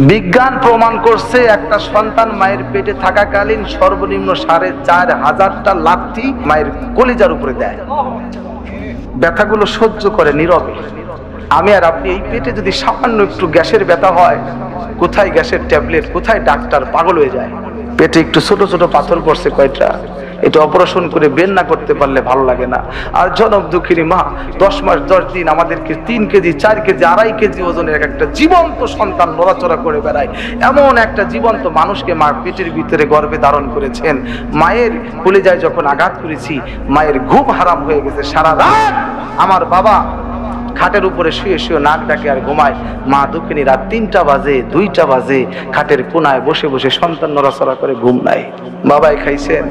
বিজ্ঞান প্রমাণ করছে একটা সন্তান মায়ের পেটে থাকাকালীন সর্বনিম্ন 4,500টা লাথি মায়ের কলিজার উপরে দেয়। ব্যথাগুলো সহ্য করে নীরবে। আমি আর আপনি এই পেটে যদি সামান্য একটু গ্যাসের ব্যথা হয়, কোথায় গ্যাসের ট্যাবলেট, কোথায় ডাক্তার, পাগল হয়ে যায়। পেটে একটু ছোট ছোট পাথর পড়ছে কয়টা, এটা অপারেশন করে বের না করতে পারলে ভালো লাগে না। আর জনক দুঃখিনী মা 10 মাস 10 দিন আমাদেরকে 3 কেজি 4 কেজি 2.5 কেজি ওজনের একটা জীবন্ত সন্তান নড়াচড়া করে বেড়ায়। এমন একটা জীবন্ত মানুষকে মা পেটের ভিতরে গর্ভে ধারণ করেছেন। মায়ের কলিজায় যখন আঘাত করেছি, মায়ের ঘুম হারাম হয়ে গেছে। সারা রাত আমার বাবা খাটের উপরে শুয়ে শুয়ে নাক ডাকে আর ঘুমায়। মা দুঃখিনী রাত 3টা বাজে 2টা বাজে খাটের কোনায় বসে বসে সন্তান নড়াচড়া করে ঘুম নাই। বাবাই খাইছেন,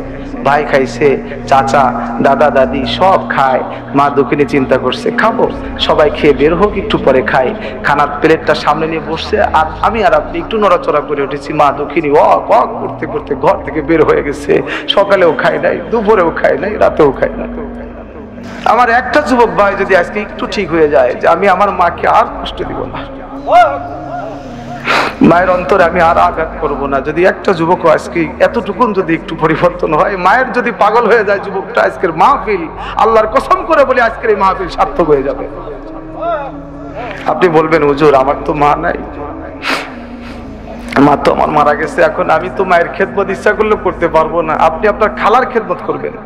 ভাই খাইছে, চাচা দাদা দাদি সব খায়। মা দুঃখিনী চিন্তা করছে খাবো, সবাই খেয়ে বের হোক, একটু পরে খাই। খানার প্লেটটা সামনে নিয়ে বসছে, আর আমি আর আপনি একটু নড়াচড়া করে উঠেছি। মা দুঃখিনী ওয়াক ওয়াক করতে করতে ঘর থেকে বের হয়ে গেছে। সকালেও খাই নাই, দুপুরেও খাই নাই, রাতেও খাই নাই। আমার একটা যুবক ভাই যদি আজকে একটু ঠিক হয়ে যায় যে আমি আমার মাকে আর কষ্ট দিব না, মায়ের অন্তরে আমি আর আঘাত করব না, যদি একটা যুবক আজকে এতটুকুন যদি একটু পরিবর্তন হয়, মায়ের যদি পাগল হয়ে যায় যুবকটা, আজকের মাহফিল আল্লাহর কসম করে বলি আজকের এই মাহফিল সার্থক হয়ে যাবে। আপনি বলবেন হুজুর আমার তো মা নাই, মা তো আমার মারা গেছে, এখন আমি তো মায়ের খেদমত ইচ্ছা করলে করতে পারবো না। আপনি আপনার খালার খেদমত করবেন।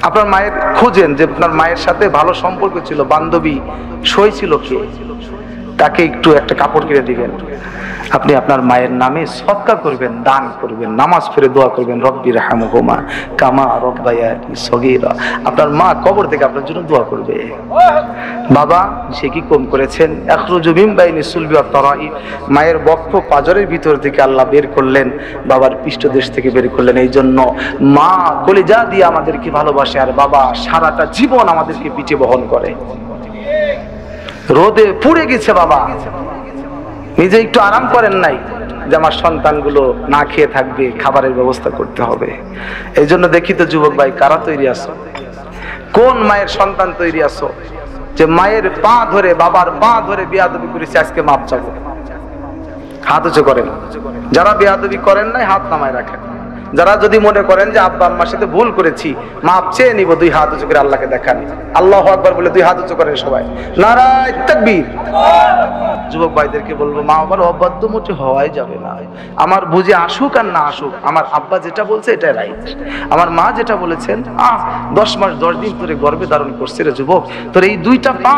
আপনার মায়ের খোঁজেন যে আপনার মায়ের সাথে ভালো সম্পর্ক ছিল, বান্ধবী সই ছিল কে, তাকে একটু একটা কাপড় কিনে দিবেন। আপনি আপনার মায়ের নামে সদকা করবেন, দান করবেন, নামাজ পড়ে দোয়া করবেন, রব্বি রাহমহুমা কামা রব্বায়ানি সগীরা। আপনার মা কবর থেকে আপনার জন্য দোয়া করবে। বাবা সে কি কম করেছেন? ইখরুজু মিন বাইনি সুলবি ওয়াত তারাই, মায়ের বক্ষ পাজরের ভিতর থেকে আল্লাহ বের করলেন, বাবার পৃষ্ঠদেশ থেকে বের করলেন। এই জন্য মা কলিজা দিয়ে আমাদেরকে ভালোবাসে, আর বাবা সারাটা জীবন আমাদেরকে পিঠে বহন করে। রোদে পুড়ে গেছে বাবা, নিজে একটু আরাম করেন নাই যে আমার সন্তানগুলো না খেয়ে থাকবে, খাবারের ব্যবস্থা করতে হবে। এই জন্য দেখি তো যুবক ভাই কারা তৈরি আছো, কোন মায়ের সন্তান তৈরি আছো যে মায়ের পা ধরে, বাবার পা ধরে বেয়াদবি করেছে, আজকে মাপ চাবো। হাত উঁচু করেন। যারা বেয়াদবি করেন নাই হাত নামায় রাখেন। যারা যদি মনে করেন যে আব্বা আম্মার সাথে ভুল করেছি, মাপ চেয়ে নিব, 2 হাত উঁচু করে আল্লাহকে দেখান। আল্লাহু আকবার বলে 2 হাত উঁচু করেন সবাই, নারায়ে তাকবীর। যুবক ভাইদেরকে বলবো মা বাবার অবাধ্য মোটে হওয়াই যাবে না। আমার বুঝে আসুক আর না আসুক, আমার আব্বা যেটা বলছে এটাই রাইট, আমার মা যেটা বলেছেন। 10 মাস 10 দিন ধরে গর্ভে ধারণ করছে রে যুবক, তোর এই 2টা পা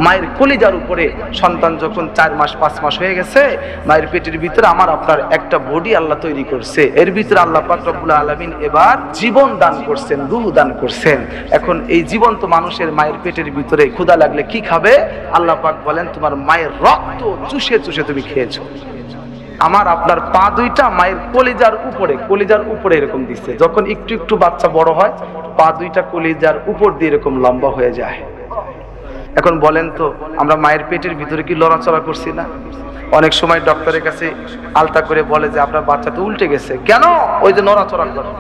মায়ের কলিজার উপরে, সন্তান যখন 4 মাস 5 মাস হয়ে গেছে, মায়ের পেটের ভিতরে আমার আপনার একটা বডি আল্লাহ তৈরি করছে। এর ভিতরে আল্লাহ পাক রব্বুল আলামিন এবার জীবন দান করছেন, রূহ দান করছেন। এখন এই জীবন্ত মানুষের মায়ের পেটের ভিতরে ক্ষুধা লাগলে কি খাবে? আল্লাহ পাক বলেন তোমার মায়ের রক্ত চুষে চুষে তুমি খেয়েছো। আমার আপনার পা 2টা মায়ের কলিজার উপরে এরকম দিচ্ছে। যখন একটু একটু বাচ্চা বড় হয়, পা 2টা কলিজার উপর দিয়ে এরকম লম্বা হয়ে যায়। এখন বলেন তো আমরা মায়ের পেটের ভিতরে কি লড়াচড়া করছি না? অনেক সময় ডক্টরের কাছে আলতা করে বলে যে আপনার বাচ্চা তো উল্টে গেছে। কেন? ওই যে নড়াচড়া করে।